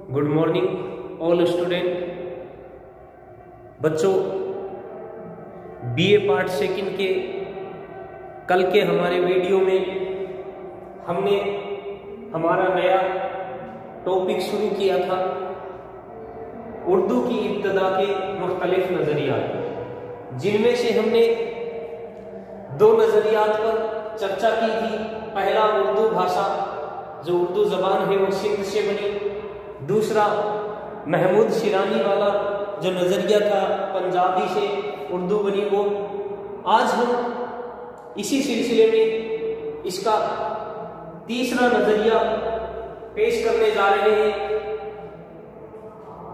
Good morning all student. बच्चों, BA part second के कल के हमारे वीडियो में हमने हमारा नया टॉपिक शुरू किया था, उर्दू की इब्तदा के मुख्तलिफ नज़रियात, जिनमें से हमने दो नज़रियात पर चर्चा की थी। पहला, उर्दू भाषा जो उर्दू ज़बान है वो सिंध से बनी। दूसरा, महमूद शिरानी वाला जो नज़रिया था पंजाबी से उर्दू बनी वो। आज हम इसी सिलसिले में इसका तीसरा नज़रिया पेश करने जा रहे हैं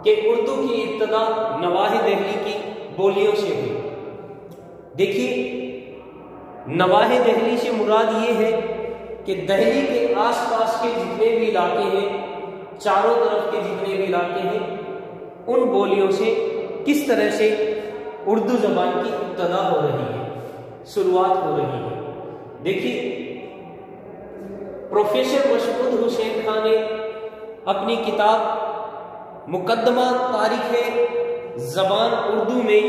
कि उर्दू की इब्तदा नवाहे दहली की बोलियों से हुई। देखिए, नवाहे दहली से मुराद ये है कि दहली के आसपास के जितने भी इलाके हैं, चारों तरफ के जितने भी इलाके हैं, उन बोलियों से किस तरह से उर्दू ज़बान की इब्तदा हो रही है, शुरुआत हो रही है। देखिए, प्रोफेसर मशहूद हुसैन खान ने अपनी किताब मुकद्दमा तारीख़ ज़बान उर्दू में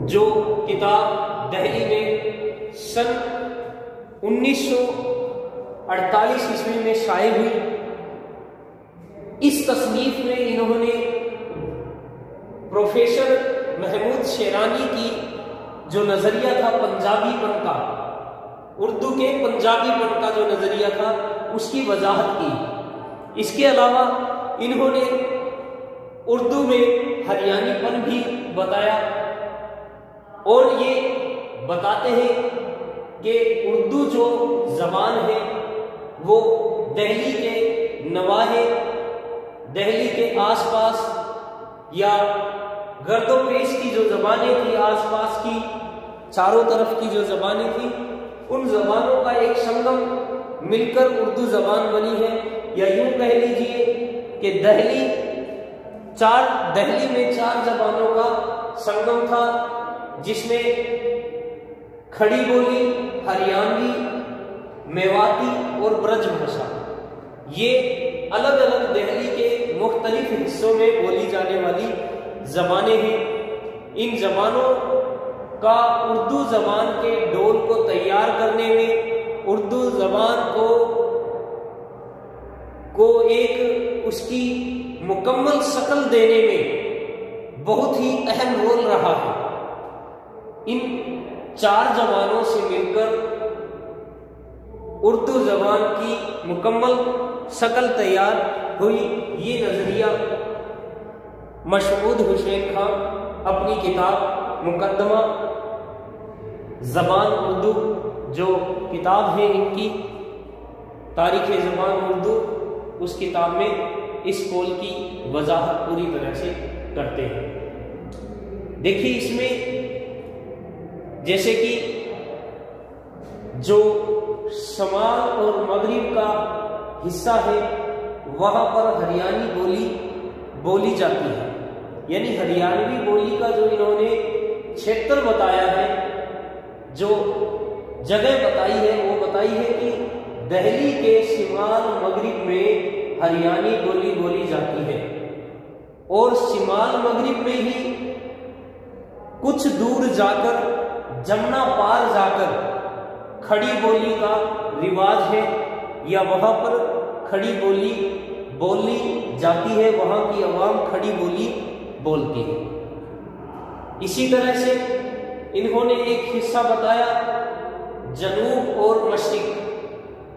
जो किताब दहली में सन 1948 ईस्वी में शाये हुई, इस तसनीफ में इन्होंने प्रोफेसर महमूद शिरानी की जो नज़रिया था पंजाबीपन का, उर्दू के पंजाबीपन का जो नज़रिया था, उसकी वजाहत की। इसके अलावा इन्होंने उर्दू में हरियाणीपन भी बताया और ये बताते हैं कि उर्दू जो ज़बान है वो दहली के नवाहे, दहली के आसपास या गर्दोपेश की जो ज़बानें थी, आसपास की चारों तरफ की जो ज़बानें थी, उन ज़बानों का एक संगम मिलकर उर्दू ज़बान बनी है। या यूं कह लीजिए कि दहली में चार ज़बानों का संगम था, जिसमें खड़ी बोली, हरियाणवी, मेवाती और ब्रज भाषा, ये अलग अलग दहली के मुख्तलिफ हिस्सों में बोली जाने वाली ज़बानें हैं। इन ज़बानों का उर्दू ज़बान के डोल को तैयार करने में, उर्दू ज़बान को एक उसकी मुकम्मल शक्ल देने में बहुत ही अहम रोल रहा है। इन चार ज़बानों से मिलकर उर्दू ज़बान की मुकम्मल शक्ल तैयार हुई। ये नज़रिया मशहूद हुसैन खान अपनी किताब मुकद्दमा ज़बान उर्दू, जो किताब है इनकी तारीख़ ज़बान उर्दू, उस किताब में इस कौल की वजाहत पूरी तरह से करते हैं। देखिए, इसमें जैसे कि जो शमाल और मगरिब का हिस्सा है वहाँ पर हरियाणी बोली बोली जाती है। यानी हरियाणवी बोली का जो इन्होंने क्षेत्र बताया है, जो जगह बताई है, वो बताई है कि दहली के शिमाल मगरिब में हरियाणी बोली बोली जाती है और शिमाल मगरिब में ही कुछ दूर जाकर, जमुना पार जाकर खड़ी बोली का रिवाज है, या वहाँ पर खड़ी बोली बोली जाती है, वहाँ की आवाम खड़ी बोली बोलती है। इसी तरह से इन्होंने एक हिस्सा बताया जनूब और मशरिक,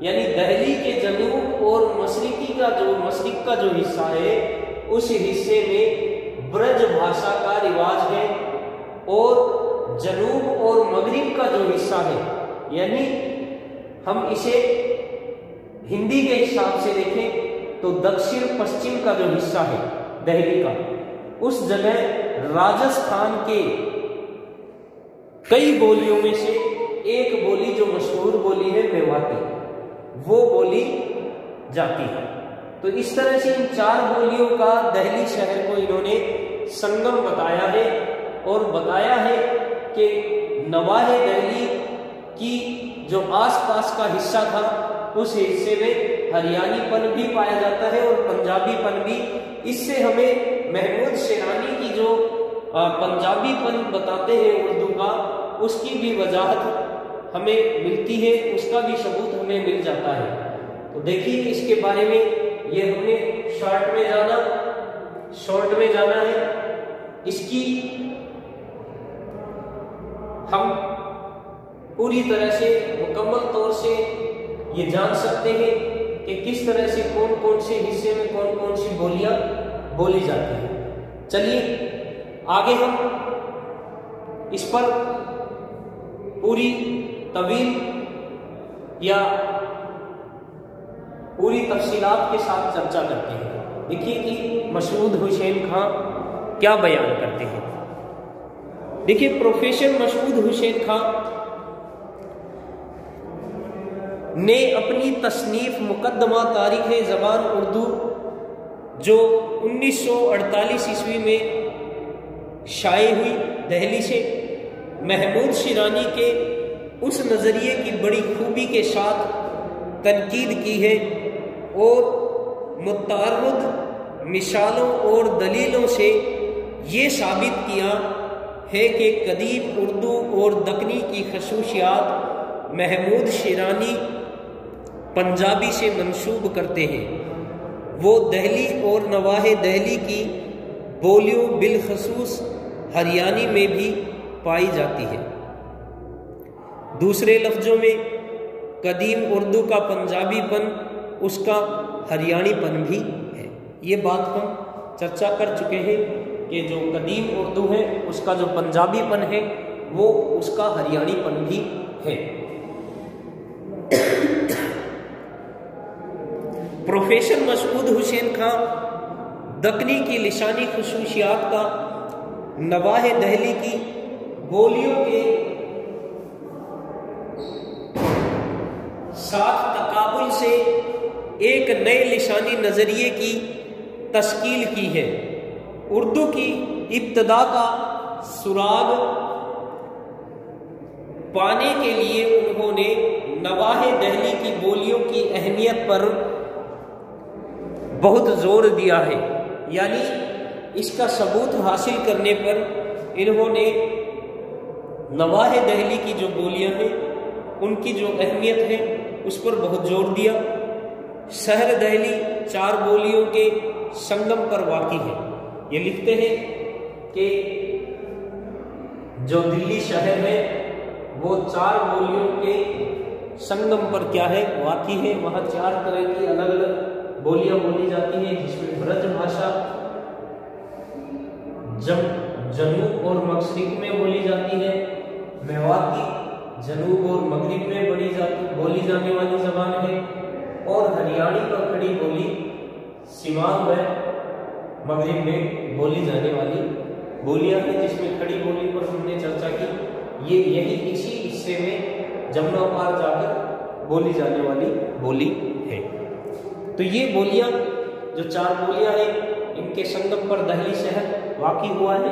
यानी दहली के जनूब और मशरिक का जो हिस्सा है, उस हिस्से में ब्रज भाषा का रिवाज है, और जनूब और मगरिब का जो हिस्सा है, यानी हम इसे हिंदी के हिसाब से देखें तो दक्षिण पश्चिम का जो हिस्सा है दहली का, उस जगह राजस्थान के कई बोलियों में से एक बोली जो मशहूर बोली है मेवाती, वो बोली जाती है। तो इस तरह से इन चार बोलियों का दहली शहर को इन्होंने संगम बताया है और बताया है कि नवाहे दहली की जो आसपास का हिस्सा था उस हिस्से में हरियाणीपन भी पाया जाता है और पंजाबीपन भी। इससे हमें महमूद शेरानी की जो पंजाबीपन बताते हैं उर्दू का, उसकी भी वजाहत हमें मिलती है, उसका भी सबूत हमें मिल जाता है। तो देखिए इसके बारे में, ये हमने शॉर्ट में जाना है। इसकी हम पूरी तरह से मुकम्मल तौर से ये जान सकते हैं कि किस तरह से कौन कौन से हिस्से में कौन कौन सी बोलियां बोली जाती हैं। चलिए आगे हम इस पर पूरी तवील या पूरी तफसीलात के साथ चर्चा करते हैं। देखिए कि मसऊद हुसैन खां क्या बयान करते हैं। देखिए प्रोफेसर मसऊद हुसैन खां ने अपनी तसनीफ मुकद्दमा तारीख़ ज़बान उर्दू जो 1948 ईस्वी में शाये हुई दिल्ली से, महमूद शेरानी के उस नज़रिए की बड़ी खूबी के साथ तनकीद की है और मुतारद मिसालों और दलीलों से ये साबित किया है कि कदीम उर्दू और दक्कनी की खसूसियात महमूद शेरानी पंजाबी से मंसूब करते हैं। वो दहली और नवाहे दहली की बोलियों बिलखसूस हरियाणी में भी पाई जाती है। दूसरे लफ्ज़ों में कदीम उर्दू का पंजाबीपन उसका हरियाणीपन भी है। ये बात हम चर्चा कर चुके हैं कि जो कदीम उर्दू है उसका जो पंजाबीपन है वो उसका हरियाणीपन भी है। प्रोफेसर मसऊद हुसैन खां दक्कनी की लिसानी खसूसियात का नवाहे दहली की बोलियों के साथ तकाबुल से एक नए लिसानी नज़रिए की तश्कील की है। उर्दू की इब्तदा का सुराग पाने के लिए उन्होंने नवाहे दहली की बोलियों की अहमियत पर बहुत जोर दिया है। यानी इसका सबूत हासिल करने पर इन्होंने नवाहे दहली की जो बोलियां हैं उनकी जो अहमियत है उस पर बहुत जोर दिया। शहर दहली 4 बोलियों के संगम पर वाक़ी है। ये लिखते हैं कि जो दिल्ली शहर है वो 4 बोलियों के संगम पर क्या है, वाक़ी है। वहाँ 4 तरह की अलग अलग बोलियां बोली जाती हैं, जिसमें ब्रज भाषा जनूब और मशरिक में बोली जाती है, मेवाती जनूब और मगरिब में बोली जाने वाली जबान है, और हरियाणी पर खड़ी बोली शिमाल व मगरिब में बोली जाने वाली बोलियां हैं, जिसमें खड़ी बोली पर हमने चर्चा की। ये यही इसी हिस्से में जमुना पार जाकर बोली जाने वाली बोली है। तो ये बोलियां जो 4 बोलियां हैं इनके संगम पर दहली शहर वाक़ी हुआ है।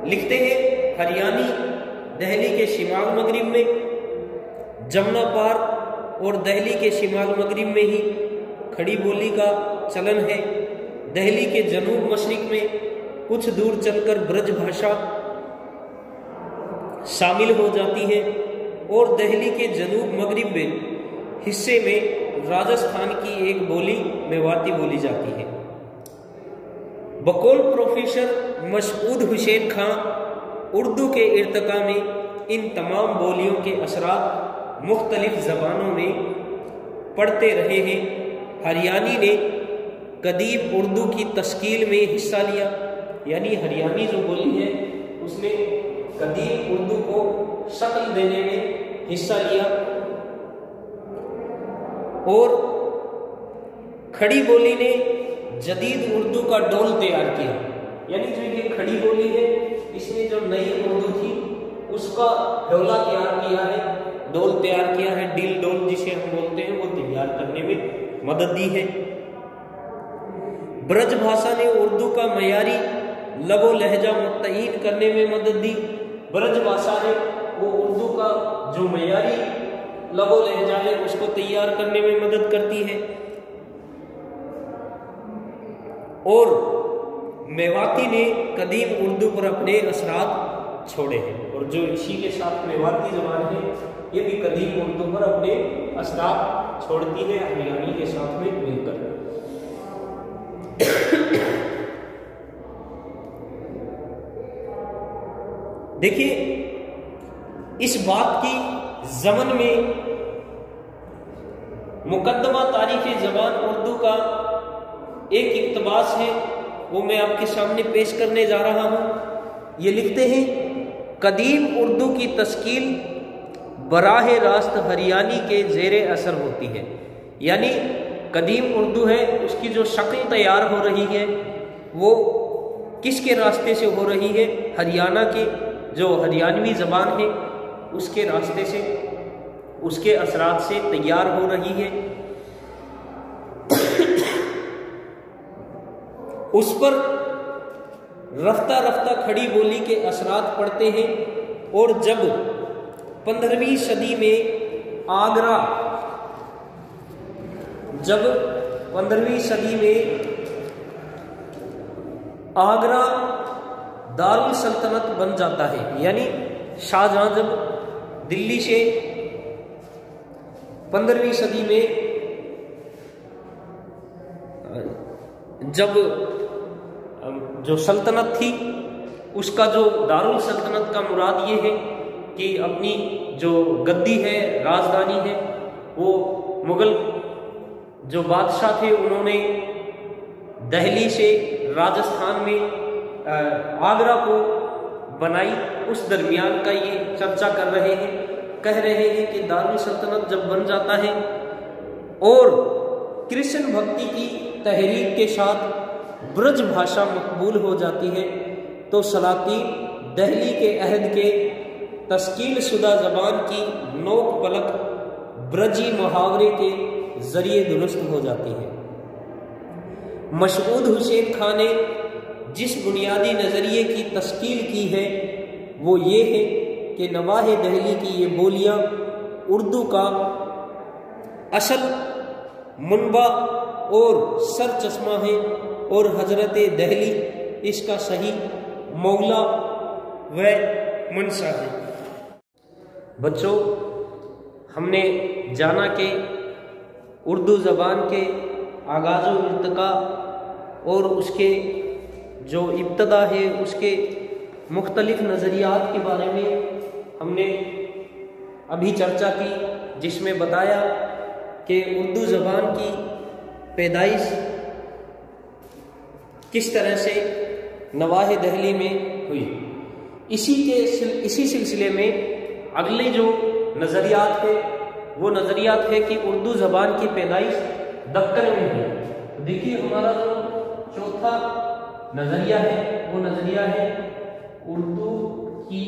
लिखते हैं हरियाणी दहली के शिमाल मगरिब में, जमुना पार और दहली के शिमाल मगरिब में ही खड़ी बोली का चलन है। दहली के जनूब मशरिक में कुछ दूर चलकर ब्रज भाषा शामिल हो जाती है और दहली के जनूब मगरिब में हिस्से में राजस्थान की एक बोली मेवाती बोली जाती है। बकौल प्रोफेसर मसऊद हुसैन खां उर्दू के इर्तिका में इन तमाम बोलियों के असरात मुख्तलिफ ज़बानों में पढ़ते रहे हैं। हरियाणी ने कदीम उर्दू की तश्कील में हिस्सा लिया, यानी हरियाणी जो बोली है उसने कदीम उर्दू को शक्ल देने में हिस्सा लिया। और खड़ी बोली ने जदीद उर्दू का डोल तैयार किया, यानी जो ये खड़ी बोली है इसने जो नई उर्दू थी उसका डोला तैयार किया है, डोल तैयार किया है, डील डोल जिसे हम बोलते हैं, वो तैयार करने में मदद दी है। ब्रज भाषा ने उर्दू का मयारी लबो लहजा मुतय्यन करने में मदद दी। ब्रज भाषा ने वो उर्दू का जो मयारी लबो लहजा है उसको तैयार करने में मदद करती है। और मेवाती ने कदीम उर्दू पर अपने असरात छोड़े हैं, और जो इसी के साथ मेवाती जबान है ये भी कदीम उर्दू पर अपने असरात छोड़ती है हरियाणी के साथ में मिलकर। देखिए, इस बात की ज़मन में मुकद्दमा तारीख ज़बान उर्दू का एक इक़्तिबास है, वो मैं आपके सामने पेश करने जा रहा हूँ। ये लिखते हैं, कदीम उर्दू की तश्कील बराह रास्त हरियाणी के ज़ेरे असर होती है। यानी कदीम उर्दू है उसकी जो शक्ल तैयार हो रही है वो किसके रास्ते से हो रही है? हरियाणा के जो हरियाणवी ज़बान है उसके रास्ते से, उसके असरात से तैयार हो रही है। उस पर रफ्ता रफ्ता खड़ी बोली के असरात पड़ते हैं। और जब 15वीं सदी में आगरा, जब 15वीं सदी में आगरा दारुल सल्तनत बन जाता है, यानी शाहजहां जब दिल्ली से 15वीं सदी में जब जो सल्तनत थी उसका जो दारुल सल्तनत का मुराद ये है कि अपनी जो गद्दी है, राजधानी है, वो मुगल जो बादशाह थे उन्होंने दिल्ली से राजस्थान में आगरा को बनाई। उस दरमियान का ये चर्चा कर रहे हैं, कह रहे हैं कि दारुल सल्तनत जब बन जाता है और कृष्ण भक्ति की तहरीक के साथ ब्रज भाषा मकबूल हो जाती है तो सलातीन दिल्ली के अहद के तश्कील शुदा ज़बान की नोक पलक ब्रजी मुहावरे के ज़रिए दुरुस्त हो जाती है। मशहूद हुसैन खान ने जिस बुनियादी नज़रिए की तश्कील की है वो ये है कि नवाहे दिल्ली की ये बोलियाँ उर्दू का असल मुनबा और सर चश्मा है और हजरत दिल्ली इसका सही मौला व मुंशा है। बच्चों, हमने जाना कि उर्दू ज़बान के आगाज़ व इर्तिका और उसके जो इब्तदा है उसके मुख्तलिफ नज़रियात के बारे में हमने अभी चर्चा की, जिसमें बताया कि उर्दू ज़बान की पैदाइश किस तरह से नवाहे दिल्ली में हुई। इसी सिलसिले में अगले जो नज़रियात है वो नज़रियात है कि उर्दू ज़बान की पैदाइश दक्कन में हुई। देखिए, हमारा जो चौथा नज़रिया है वो नज़रिया है उर्दू की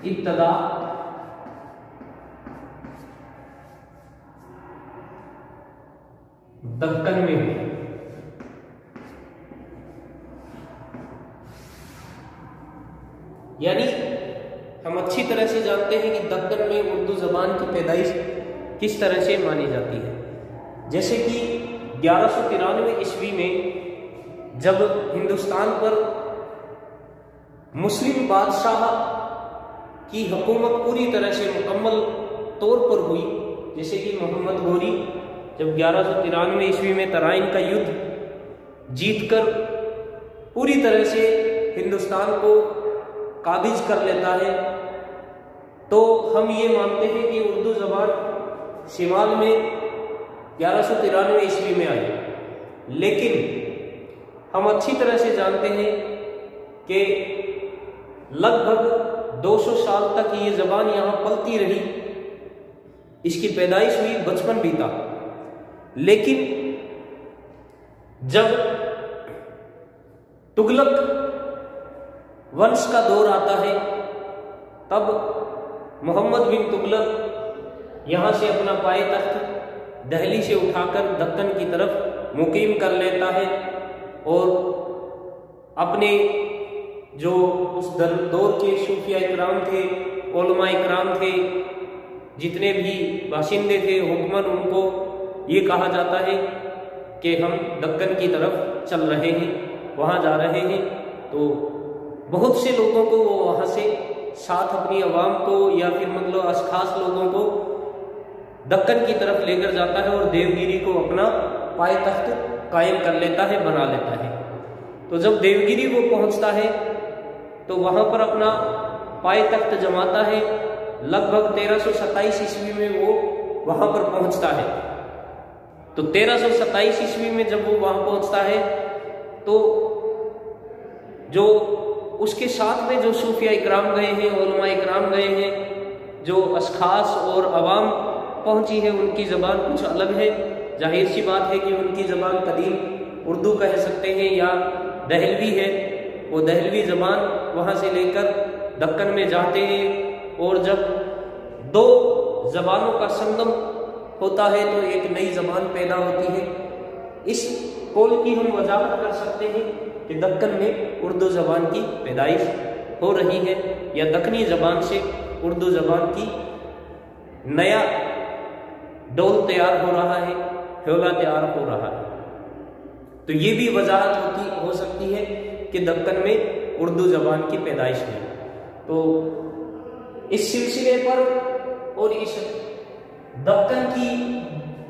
इब्तदा दक्कन में हुई। यानी हम अच्छी तरह से जानते हैं कि दक्कन में उर्दू ज़बान की पैदाइश किस तरह से मानी जाती है। जैसे कि 1193 ईस्वी में जब हिंदुस्तान पर मुस्लिम बादशाह की हुकूमत पूरी तरह से मुकम्मल तौर पर हुई, जैसे कि मोहम्मद गोरी जब 1193 ईस्वी में तराइन का युद्ध जीतकर पूरी तरह से हिंदुस्तान को काबिज कर लेता है, तो हम ये मानते हैं कि उर्दू ज़बान शिमाल में 1193 ईस्वी में आई। लेकिन हम अच्छी तरह से जानते हैं कि लगभग 200 साल तक ये ज़बान यहाँ पलती रही। इसकी पैदाइश हुई, बचपन बीता, लेकिन जब तुगलक वंश का दौर आता है तब मोहम्मद बिन तुगलक यहाँ से अपना पाए तख्त दिल्ली से उठाकर दक्कन की तरफ मुकीम कर लेता है और अपने जो उस दौर के सूफिया इकराम थे, उलमा इकराम थे, जितने भी बाशिंदे थे, हुक्मन, उनको ये कहा जाता है कि हम दक्कन की तरफ चल रहे हैं, वहाँ जा रहे हैं। तो बहुत से लोगों को वो वहाँ से साथ अपनी आवाम को या फिर मतलब खास लोगों को दक्कन की तरफ लेकर जाता है और देवगिरी को अपना पायतख्त कायम कर लेता है, बना लेता है। तो जब देवगिरी वो पहुँचता है तो वहाँ पर अपना पायतख्त जमाता है। लगभग 1327 ईस्वी में वो वहाँ पर पहुँचता है। तो 1327 ईस्वी में जब वो वहाँ पहुँचता है तो जो उसके साथ में जो सूफिया इकराम गए हैं, उलमा इकराम गए हैं, जो अशखास और अवाम पहुँची है, उनकी ज़बान कुछ अलग है। जाहिर सी बात है कि उनकी ज़बान कदीम उर्दू कह सकते हैं या दहलवी है। वो दहलवी ज़बान वहाँ से लेकर दक्कन में जाते हैं और जब दो ज़बानों का संगम होता है तो एक नई ज़बान पैदा होती है। इस कौल की हम वजाहत कर सकते हैं कि दक्कन में उर्दू ज़बान की पैदाइश हो रही है या दक्कनी ज़बान से उर्दू ज़बान की नया डोल तैयार हो रहा है, हौला तैयार हो रहा है। तो ये भी वजाहत हो सकती है कि दक्कन में उर्दू ज़बान की पैदाइश हुई। तो इस सिलसिले पर और इस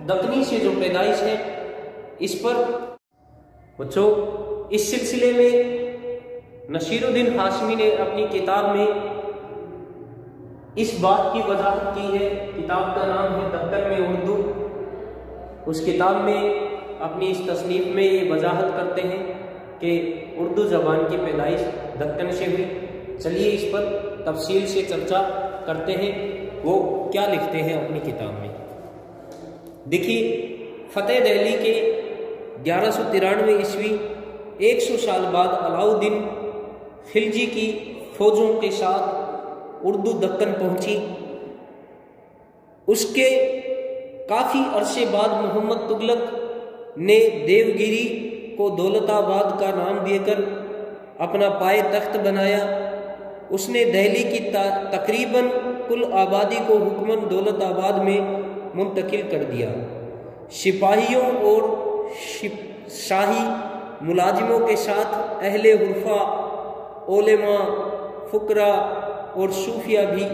दक्कनी से जो पैदाइश है, इस पर बच्चों इस सिलसिले में नसीरुद्दीन हाशमी ने अपनी किताब में इस बात की वजाहत की है। किताब का नाम है दक्कन में उर्दू। उस किताब में अपनी इस तसनीफ में ये वजाहत करते हैं कि उर्दू ज़बान की पैदाइश दक्कन से हुई। चलिए इस पर तफसील से चर्चा करते हैं, वो क्या लिखते हैं अपनी किताब में। देखिए, फतेह दहली के 1193 ईस्वी 100 साल बाद अलाउद्दीन खिलजी की फौजों के साथ उर्दू दक्कन पहुंची। उसके काफ़ी अरसे बाद मोहम्मद तुगलक ने देवगिरी को दौलताबाद का नाम देकर अपना पाए तख्त बनाया। उसने दिल्ली की तकरीबन कुल आबादी को हुक्मन दौलताबाद में मुंतकिल कर दिया। सिपाहियों और शाही मुलाजिमों के साथ अहले हुर्फा, उलेमा, फुकरा और सूफिया भी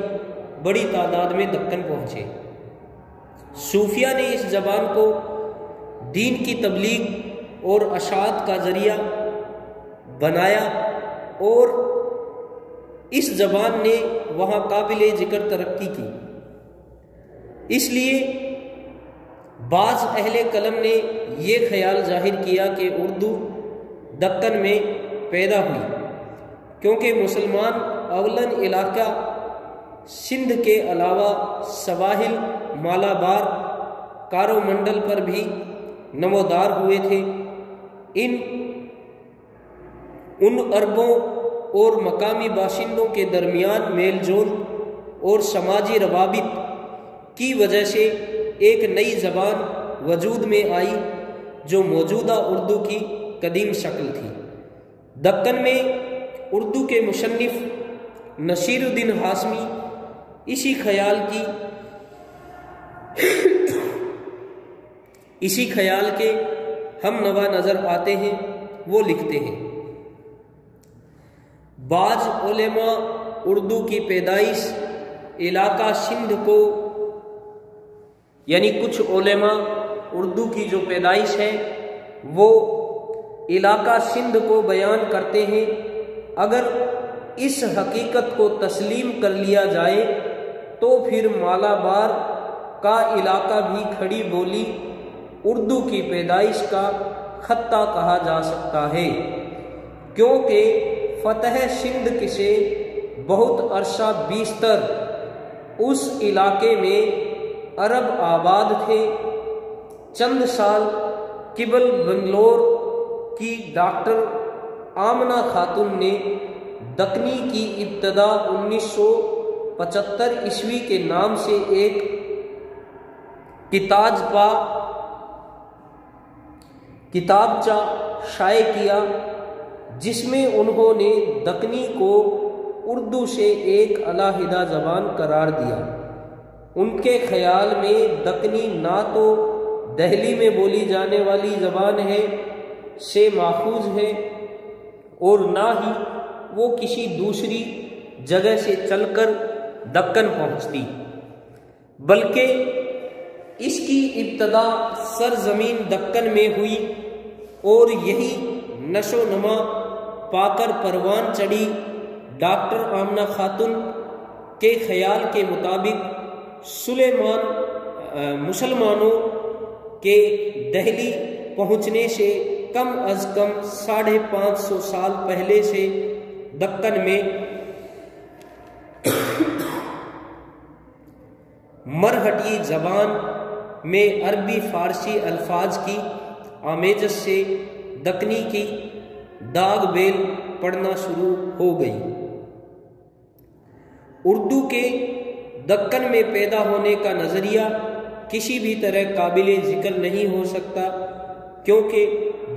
बड़ी तादाद में दक्कन पहुँचे। सूफिया ने इस ज़बान को दीन की तबलीग और अशात का ज़रिया बनाया और इस ज़बान ने वहाँ काबिल ज़िक्र तरक्की की। इसलिए बाज़ अहले कलम ने यह ख्याल जाहिर किया कि उर्दू दक्कन में पैदा हुई, क्योंकि मुसलमान अवलन इलाका सिंध के अलावा सवाहिल, मालाबार, कारोमंडल पर भी नमोदार हुए थे। उन अरबों और मकामी बाशिंदों के दरमियान मेलजोल और समाजी रवाबित की वजह से एक नई ज़बान वजूद में आई जो मौजूदा उर्दू की कदीम शक्ल थी। दक्कन में उर्दू के मुसन्निफ नसीरुद्दीन हाशमी इसी ख्याल के हम नवा नज़र आते हैं। वो लिखते हैं, बाज उलेमा उर्दू की पैदाइश इलाका सिंध को, यानी कुछ उलेमा उर्दू की जो पैदाइश है वो इलाका सिंध को बयान करते हैं। अगर इस हकीकत को तस्लीम कर लिया जाए तो फिर मालाबार का इलाका भी खड़ी बोली उर्दू की पैदाइश का खत्ता कहा जा सकता है, क्योंकि फतह सिंध से बहुत अरसा बीस्तर उस इलाके में अरब आबाद थे। चंद साल किबल बंगलोर की डॉक्टर आमना खातून ने दक्कनी की इब्तदा 1975 ईस्वी के नाम से एक किताबचा शाये किया, जिसमें उन्होंने दक्कनी को उर्दू से एक अलहदा ज़बान करार दिया। उनके ख्याल में दक्कनी ना तो दिल्ली में बोली जाने वाली ज़बान है से माखूज है और ना ही वो किसी दूसरी जगह से चलकर दक्कन पहुंचती, बल्कि इसकी इब्तदा सरजमीन दक्कन में हुई और यही नशो नमा पाकर परवान चढ़ी। डॉक्टर आमना खातून के ख्याल के मुताबिक मुसलमानों के दिल्ली पहुंचने से कम अज कम 550 साल पहले से दक्कन में मरहटी जबान में अरबी फारसी अल्फाज की आमेजश से दक्कनी की दाग बेल पढ़ना शुरू हो गई। उर्दू के दक्कन में पैदा होने का नज़रिया किसी भी तरह काबिले जिक्र नहीं हो सकता, क्योंकि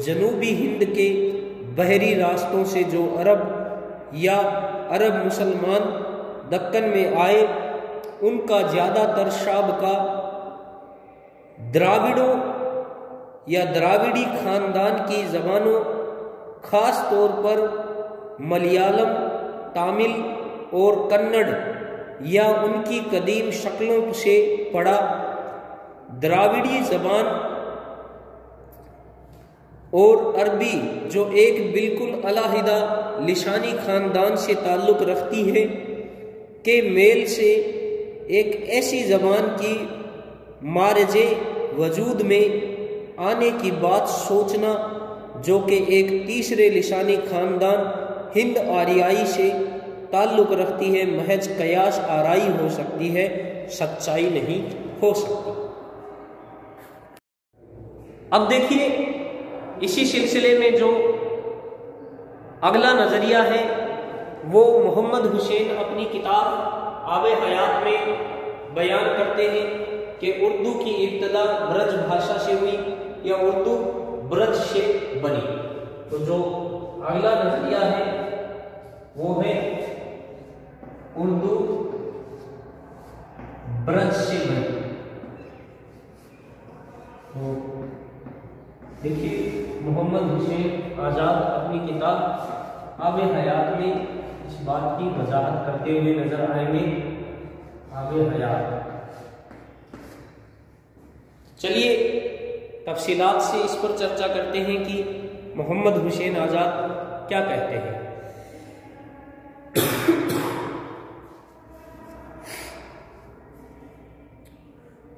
जनूबी हिंद के बहरी रास्तों से जो अरब या अरब मुसलमान दक्कन में आए, उनका ज़्यादातर शाबका द्राविड़ों या द्राविड़ी खानदान की ज़बानों, ख़ास तौर पर मलयालम, तमिल और कन्नड़ या उनकी कदीम शक्लों से पढ़ा। द्राविड़ी ज़बान और अरबी जो एक बिल्कुल अलहदा लिसानी ख़ानदान से ताल्लुक़ रखती है, के मेल से एक ऐसी ज़बान की मारजे वजूद में आने की बात सोचना जो कि एक तीसरे लिसानी ख़ानदान हिंद आरियाई से ताल्लुक़ रखती है, महज कयास आराई हो सकती है, सच्चाई नहीं हो सकती। अब देखिए, इसी सिलसिले में जो अगला नज़रिया है वो मोहम्मद हुसैन अपनी किताब आब हयात में बयान करते हैं कि उर्दू की इब्तदा ब्रज भाषा से हुई या उर्दू ब्रज से बनी। तो जो अगला नज़रिया है वो है उर्दू ब्रज से बनी। तो देखिए, मोहम्मद हुसैन आज़ाद अपनी किताब आब हयात में इस बात की वजाहत करते हुए नजर आएंगे। आब हयात, चलिए तफसीलात से इस पर चर्चा करते हैं कि मोहम्मद हुसैन आज़ाद क्या कहते हैं।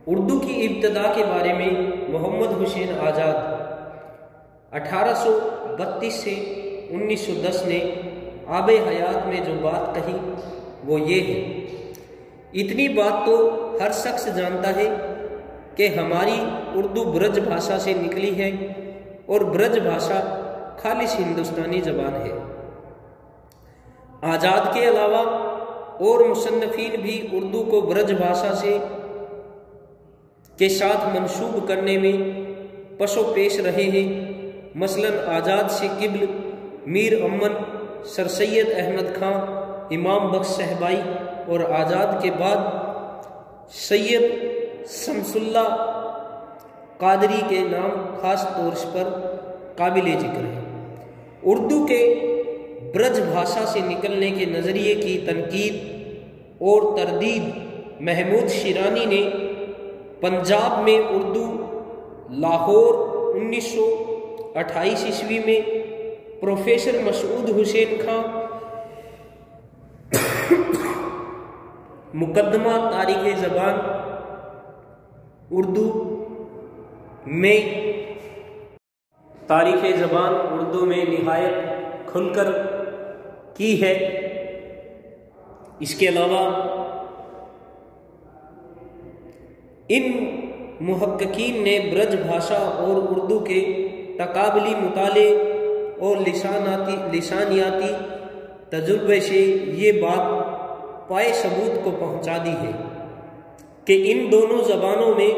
उर्दू की इब्तदा के बारे में मोहम्मद हुसैन आज़ाद 1832 से 1910 ने आब हयात में जो बात कही वो ये है। इतनी बात तो हर शख्स जानता है कि हमारी उर्दू ब्रज भाषा से निकली है और ब्रज भाषा खालिश हिंदुस्तानी ज़बान है। आज़ाद के अलावा और मुसन्निफीन भी उर्दू को ब्रज भाषा से के साथ मंसूब करने में पशो पेश रहे हैं। मसलन आज़ाद से किबल मीर अमन, सर सैयद अहमद खां, इमाम बख्श सहबाई और आज़ाद के बाद सैयद शमसुल्ला कादरी के नाम खास तौर पर काबिल जिक्र है। उर्दू के ब्रज भाषा से निकलने के नज़रिए की तनकीद और तरदीद महमूद शिरानी ने पंजाब में उर्दू लाहौर 1928 ईस्वी में प्रोफेसर मसूद हुसैन खां मुकदमा तारीख़ ज़बान उर्दू में तारीख़ ज़बान उर्दू में निहायत खुलकर की है। इसके अलावा इन मुहक्किकीन ने ब्रज भाषा और उर्दू के तकाबली मुताले और लिसानियाती तजुर्बे से ये बात पाए सबूत को पहुंचा दी है कि इन दोनों ज़बानों में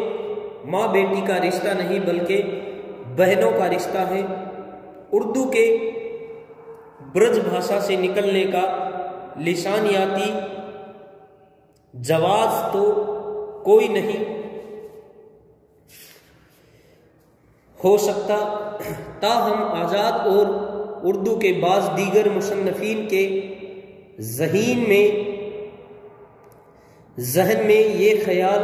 माँ बेटी का रिश्ता नहीं बल्कि बहनों का रिश्ता है। उर्दू के ब्रज भाषा से निकलने का लिसानियाती जवाज तो कोई नहीं हो सकता, ताहम आज़ाद और उर्दू के बाज़ दीगर मुसन्निफ़ीन के जहन में ये ख्याल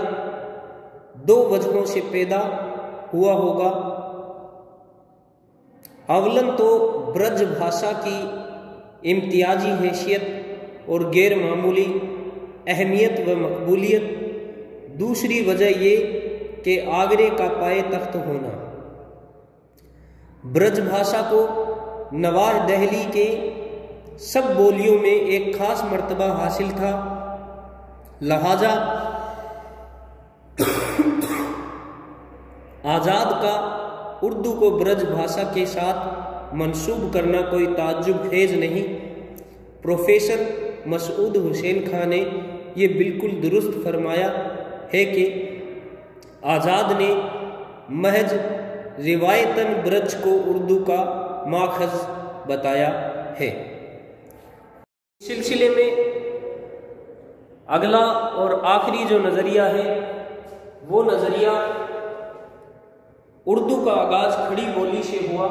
दो वजहों से पैदा हुआ होगा। अवलन तो ब्रज भाषा की इम्तियाजी हैसियत और गैर मामूली अहमियत व मकबूलियत, दूसरी वजह ये कि आगरे का पाए तख्त होना। ब्रज भाषा को नवाह दहली के सब बोलियों में एक खास मर्तबा हासिल था, लिहाजा आज़ाद का उर्दू को ब्रज भाषा के साथ मंसूब करना कोई ताज्जुब खेज नहीं। प्रोफेसर मसूद हुसैन खान ने ये बिल्कुल दुरुस्त फरमाया है कि आज़ाद ने महज रिवायतन ब्रज को उर्दू का माखज़ बताया है। इस सिलसिले में अगला और आखिरी जो नज़रिया है वो नज़रिया उर्दू का आगाज़ खड़ी बोली से हुआ,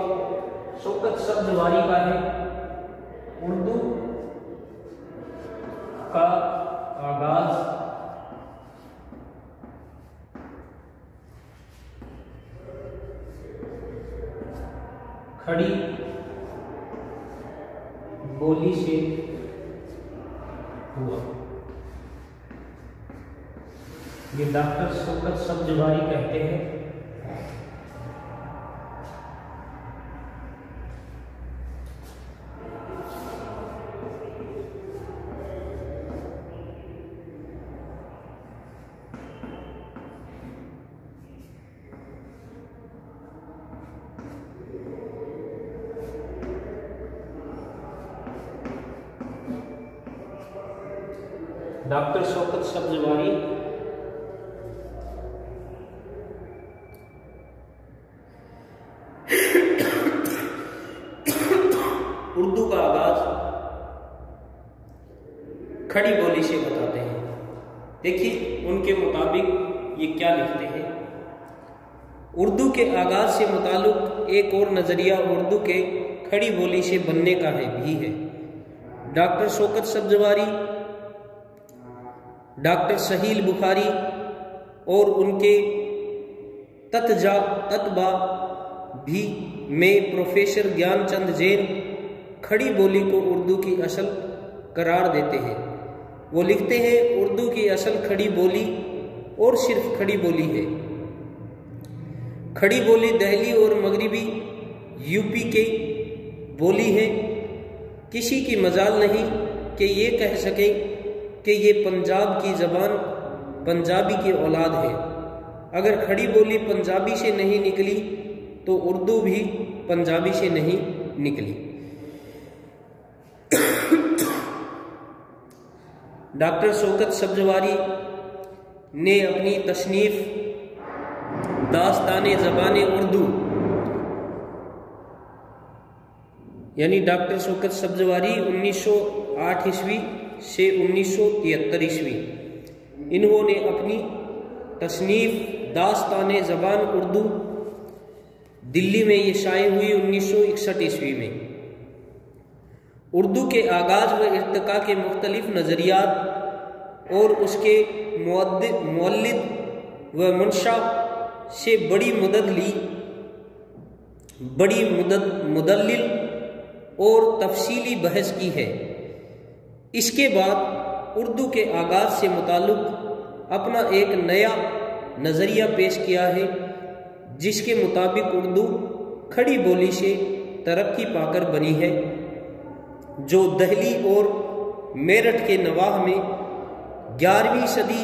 शौकत सब्ज़वारी का है। उर्दू का आगाज़ खड़ी बोली से हुआ। ये डॉक्टर शौकत सब्ज़वारी कहते हैं। डॉक्टर शौकत सब्ज़वारी उर्दू का आगाज खड़ी बोली से बताते हैं। देखिए उनके मुताबिक ये क्या लिखते हैं। उर्दू के आगाज से मुताल्लिक एक और नज़रिया उर्दू के खड़ी बोली से बनने का भी है। डॉक्टर शौकत सब्ज़वारी, डॉक्टर सहील बुखारी और उनके ततबा भी में प्रोफेसर ज्ञानचंद जैन खड़ी बोली को उर्दू की असल करार देते हैं। वो लिखते हैं उर्दू की असल खड़ी बोली और सिर्फ खड़ी बोली है। खड़ी बोली दहली और मगरिबी यूपी की बोली है। किसी की मजाल नहीं कि ये कह सके कि ये पंजाब की ज़बान पंजाबी की औलाद है। अगर खड़ी बोली पंजाबी से नहीं निकली तो उर्दू भी पंजाबी से नहीं निकली। डॉक्टर शौकत सब्ज़वारी ने अपनी तसनीफ़ दास्तान ज़बान उर्दू यानी डॉक्टर शौकत सब्ज़वारी 1908 ईस्वी से 1973 ईस्वी, इन्होंने अपनी तसनीफ़ दास्तान ज़बान उर्दू दिल्ली में ये शाये हुई 1961 ईस्वी में। उर्दू के आगाज़ व इर्तिका के मुख्तलिफ नज़रियात और उसके मुअल्लिद व मुंशा से बड़ी मुदल्लिल और तफसीली बहस की है। इसके बाद उर्दू के आगाज़ से मुताल्लिक़ अपना एक नया नज़रिया पेश किया है, जिसके मुताबिक उर्दू खड़ी बोली से तरक्की पाकर बनी है, जो दहली और मेरठ के नवाह में 11वीं सदी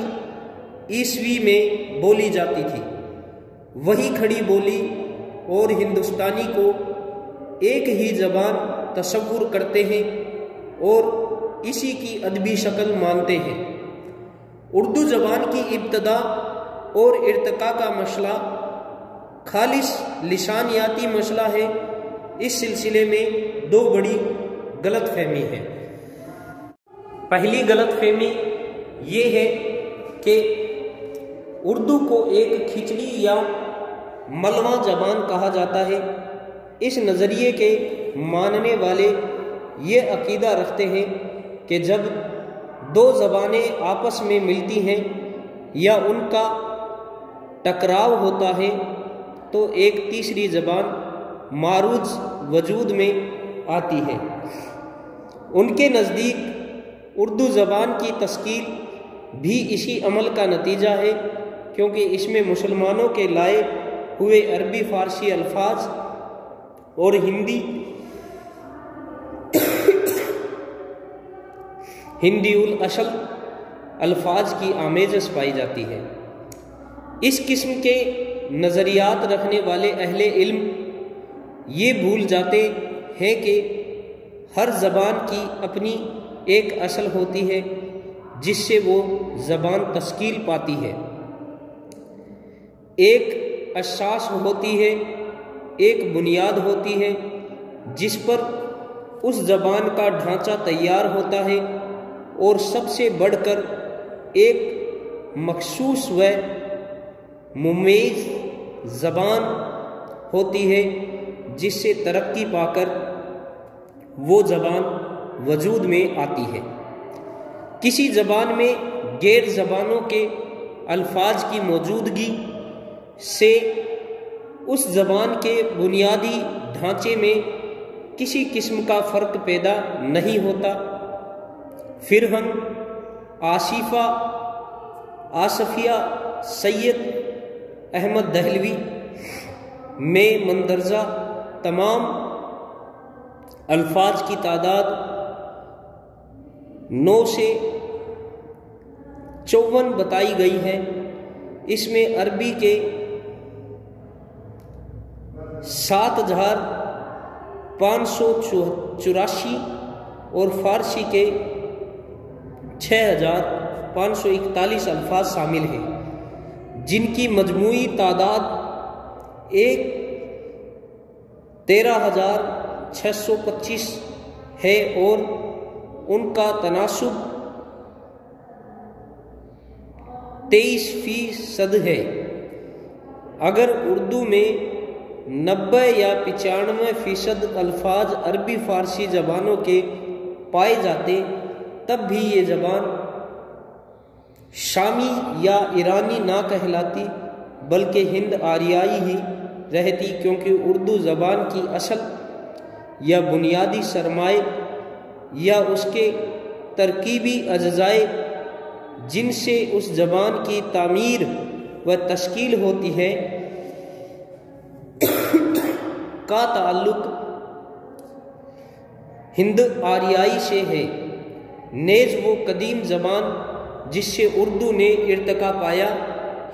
ईस्वी में बोली जाती थी। वही खड़ी बोली और हिंदुस्तानी को एक ही ज़बान तसव्वुर करते हैं और इसी की अदबी शक्ल मानते हैं। उर्दू ज़बान की इब्तदा और इर्तिका का मसला खालिस लिसानियाती मसला है। इस सिलसिले में दो बड़ी गलतफहमी है। पहली गलतफहमी ये है कि उर्दू को एक खिचड़ी या मलवा जबान कहा जाता है। इस नज़रिए के मानने वाले ये अकीदा रखते हैं कि जब दो ज़बानें आपस में मिलती हैं या उनका टकराव होता है तो एक तीसरी ज़बान मारूज वजूद में आती है। उनके नज़दीक उर्दू ज़बान की तश्कील भी इसी अमल का नतीजा है, क्योंकि इसमें मुसलमानों के लाए हुए अरबी फ़ारसी अल्फाज और हिंदीउल असल अल्फाज की आमेज़श पाई जाती है। इस किस्म के नज़रियात रखने वाले अहले इल्म ये भूल जाते हैं कि हर ज़बान की अपनी एक असल होती है जिससे वो ज़बान तश्कील पाती है। एक असास होती है, एक बुनियाद होती है जिस पर उस ज़बान का ढांचा तैयार होता है, और सबसे बढ़कर एक मखसूस व मुमेज़ ज़बान होती है जिससे तरक्की पाकर वो ज़बान वजूद में आती है। किसी ज़बान में गैर ज़बानों के अल्फाज की मौजूदगी से उस ज़बान के बुनियादी ढांचे में किसी किस्म का फ़र्क पैदा नहीं होता। फिर हम आसिफा, आसफिया, सैयद अहमद दहलवी में मंदरजा तमाम अल्फाज की तादाद 9 से 54 बताई गई है। इसमें अरबी के 7,584 और फ़ारसी के 6,541 अल्फाज शामिल हैं, जिनकी मजमूई तादाद 13,625 है और उनका तनासुब 23% है। अगर उर्दू में 90 या 95% अल्फाज अरबी फ़ारसी ज़बानों के पाए जाते तब भी ये ज़बान शामी या ईरानी ना कहलाती बल्कि हिंद आरियाई ही रहती, क्योंकि उर्दू ज़बान की असल या बुनियादी सरमाए या उसके तरकीबी अज्जाए जिनसे उस ज़बान की तामीर व तश्कील होती है का ताल्लुक़ हिंद आरियाई से है। नेज़ वो कदीम ज़बान जिससे उर्दू ने इर्तिका पाया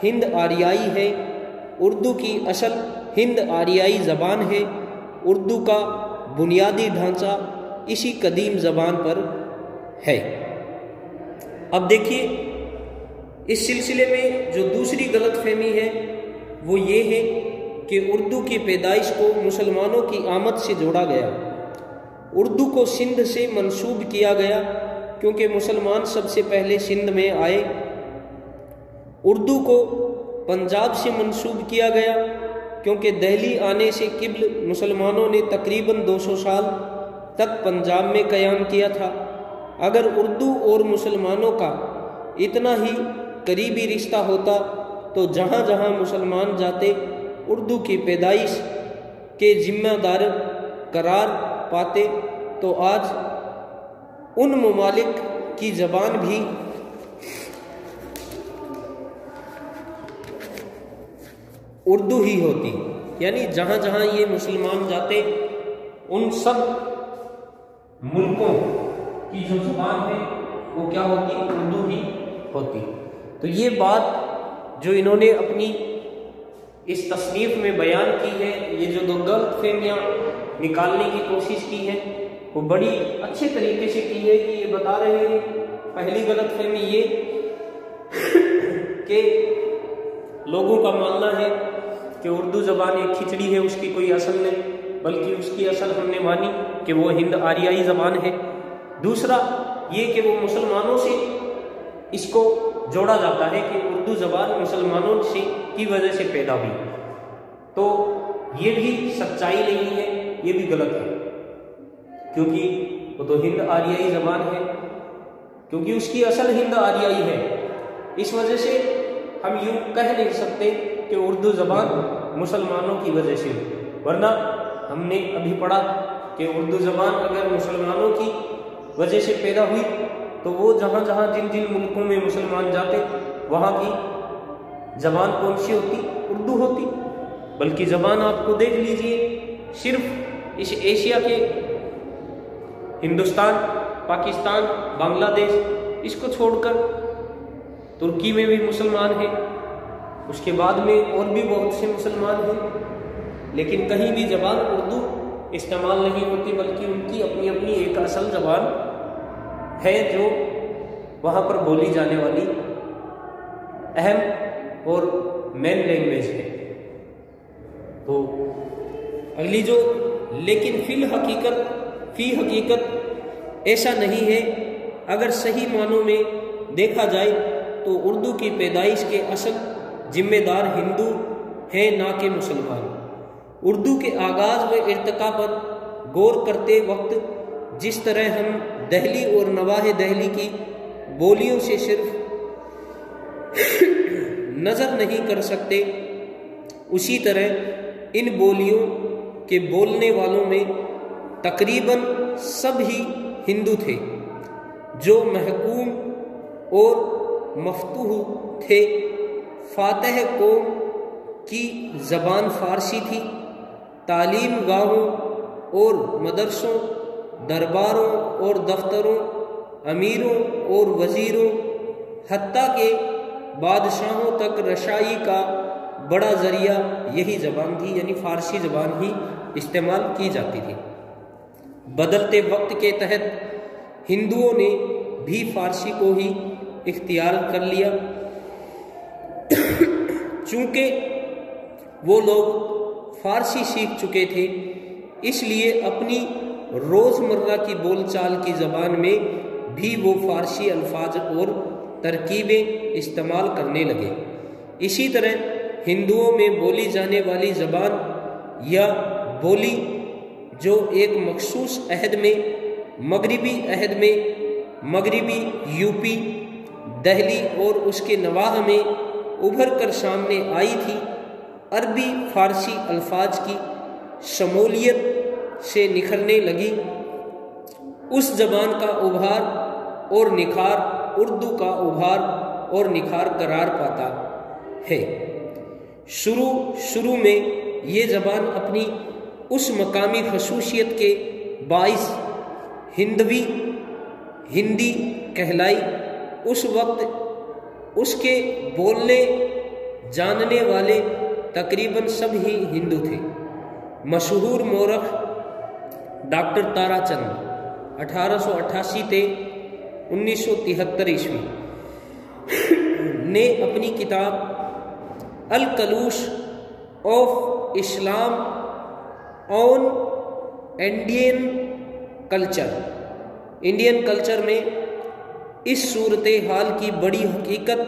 हिंद आरियाई है। उर्दू की असल हिंद आरियाई ज़बान है। उर्दू का बुनियादी ढांचा इसी कदीम ज़बान पर है। अब देखिए, इस सिलसिले में जो दूसरी गलतफहमी है वो ये है कि उर्दू की पैदाइश को मुसलमानों की आमद से जोड़ा गया। उर्दू को सिंध से मंसूब किया गया क्योंकि मुसलमान सबसे पहले सिंध में आए। उर्दू को पंजाब से मंसूब किया गया क्योंकि दिल्ली आने से किबल मुसलमानों ने तकरीबन 200 साल तक पंजाब में क़याम किया था। अगर उर्दू और मुसलमानों का इतना ही करीबी रिश्ता होता तो जहाँ जहाँ मुसलमान जाते उर्दू की पैदाइश के जिम्मेदार करार पाते, तो आज उन ममालिक की ज़बान भी उर्दू ही होती। यानी जहाँ जहाँ ये मुसलमान जाते उन सब मुल्कों की जो ज़बान है वो क्या होती, उर्दू ही होती। तो ये बात जो इन्होंने अपनी इस तसनीफ़ में बयान की है, ये जो 2 गलतफहमियाँ निकालने की कोशिश की है वो बड़ी अच्छे तरीके से की है कि ये बता रहे हैं। पहली गलतफहमी ये कि लोगों का मानना है कि उर्दू ज़बान एक खिचड़ी है, उसकी कोई असल नहीं। बल्कि उसकी असल हमने मानी कि वो हिंद आर्याई ज़बान है। दूसरा ये कि वो मुसलमानों से इसको जोड़ा जाता है कि उर्दू ज़बान मुसलमानों से की वजह से पैदा हुई, तो ये भी सच्चाई नहीं है, ये भी गलत है, क्योंकि वो तो हिंद आर्याई ज़बान है, क्योंकि उसकी असल हिंद आर्याई है। इस वजह से हम यूँ कह नहीं सकते कि उर्दू ज़बान मुसलमानों की वजह से, वरना हमने अभी पढ़ा कि उर्दू ज़बान अगर मुसलमानों की वजह से पैदा हुई तो वो जहाँ जहाँ जिन जिन मुल्कों में मुसलमान जाते वहाँ की ज़बान कौन सी होती? उर्दू होती। बल्कि ज़बान आपको देख लीजिए, सिर्फ इस एशिया के हिंदुस्तान, पाकिस्तान, बांग्लादेश, इसको छोड़कर तुर्की में भी मुसलमान हैं, उसके बाद में और भी बहुत से मुसलमान हैं, लेकिन कहीं भी ज़बान उर्दू इस्तेमाल नहीं होती, बल्कि उनकी अपनी अपनी एक असल ज़बान है जो वहाँ पर बोली जाने वाली अहम और मेन लैंग्वेज है। तो अगली जो, लेकिन फी हकीकत ऐसा नहीं है। अगर सही मानों में देखा जाए तो उर्दू की पैदाइश के असल जिम्मेदार हिंदू हैं, ना कि मुसलमान। उर्दू के आगाज़ व इर्तिका पर गौर करते वक्त जिस तरह हम दहली और नवाह दहली की बोलियों से सिर्फ नज़र नहीं कर सकते, उसी तरह इन बोलियों के बोलने वालों में तकरीबन सब ही हिंदू थे। जो महकूम और मफ्तूह थे, फातह कौम की ज़बान फ़ारसी थी। तालीम गाहों और मदरसों, दरबारों और दफ्तरों, अमीरों और वज़ीरों, हत्ता के बादशाहों तक रसाई का बड़ा ज़रिया यही ज़बान थी, यानी फ़ारसी ज़बान ही इस्तेमाल की जाती थी। बदलते वक्त के तहत हिंदुओं ने भी फ़ारसी को ही इख्तियार कर लिया। चूँकि वो लोग फ़ारसी सीख चुके थे, इसलिए अपनी रोज़मर्रा की बोलचाल की ज़बान में भी वो फ़ारसी अल्फाज और तरकीबें इस्तेमाल करने लगे। इसी तरह हिंदुओं में बोली जाने वाली ज़बान या बोली जो एक मखसूस अहद में, मगरिबी यूपी, दहली और उसके नवाह में उभर कर सामने आई थी, अरबी फ़ारसी अल्फाज की शमूलियत से निखरने लगी। उस ज़बान का उभार और निखार उर्दू का उभार और निखार करार पाता है। शुरू में ये ज़बान अपनी उस मकामी खसूसियत के बाइस हिंदी कहलाई। उस वक्त उसके बोलने जानने वाले तकरीबन सब ही हिंदू थे। मशहूर मौरख डॉक्टर ताराचंद 1888 से 1973 ईस्वी ने अपनी किताब अल कलूश of Islam on Indian culture में इस सूरत हाल की बड़ी हकीकत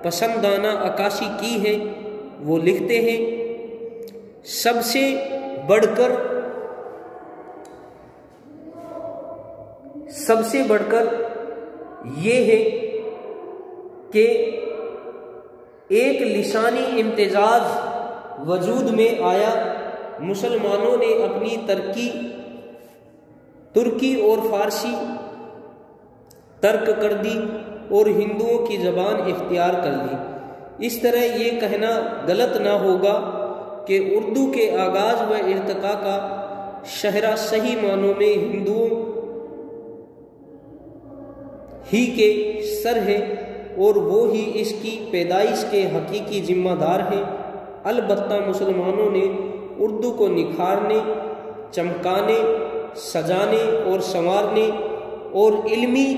पसंदाना अक्कासी की है। वो लिखते हैं, सबसे बढ़कर ये है कि एक लिसानी इम्तिजाज वजूद में आया। मुसलमानों ने अपनी तुर्की और फ़ारसी तर्क कर दी और हिंदुओं की ज़बान इख्तियार कर ली। इस तरह ये कहना गलत ना होगा कि उर्दू के आगाज़ व इर्तिका का शहरा सही मानों में हिंदुओं ही के सर है और वो ही इसकी पैदाइश के हकीकी जिम्मेदार हैं। अलबत्ता मुसलमानों ने उर्दू को निखारने, चमकाने, सजाने और संवारने और इल्मी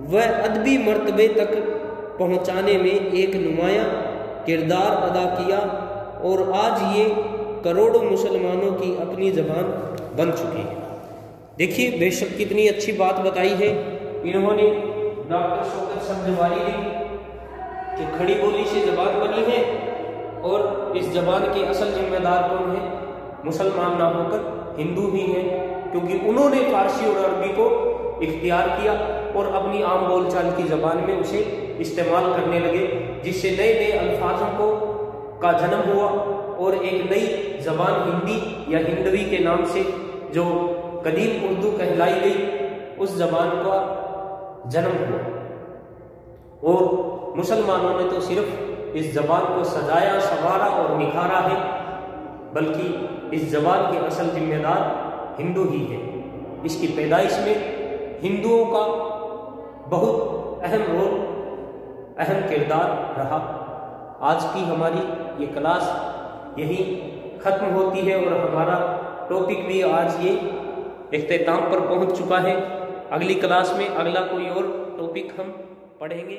व अदबी मर्तबे तक पहुँचाने में एक नुमायाँ किरदार अदा किया और आज ये करोड़ों मुसलमानों की अपनी ज़बान बन चुकी है। देखिए बेशक कितनी अच्छी बात बताई है इन्होंने, डॉक्टर शौकत सब्जवारी ने, कि खड़ी बोली से ज़बान बनी है और इस ज़बान के असल जिम्मेदार कौन है? मुसलमान ना होकर हिंदू ही हैं, क्योंकि उन्होंने फारसी और अरबी को इख्तियार किया और अपनी आम बोलचाल की ज़बान में उसे इस्तेमाल करने लगे, जिससे नए नए अल्फाजों का जन्म हुआ और एक नई ज़बान हिंदी या हिंदवी के नाम से जो कदीम उर्दू कहलाई गई उस ज़बान का जन्म हुआ। और मुसलमानों ने तो सिर्फ इस ज़बान को सजाया, संवारा और निखारा है, बल्कि इस ज़बान के असल जिम्मेदार हिंदू ही है। इसकी पैदाइश में हिंदुओं का बहुत अहम रोल, अहम किरदार रहा। आज की हमारी ये क्लास यही ख़त्म होती है और हमारा टॉपिक भी आज ये इख्तिताम पर पहुंच चुका है। अगली क्लास में अगला कोई और टॉपिक हम पढ़ेंगे।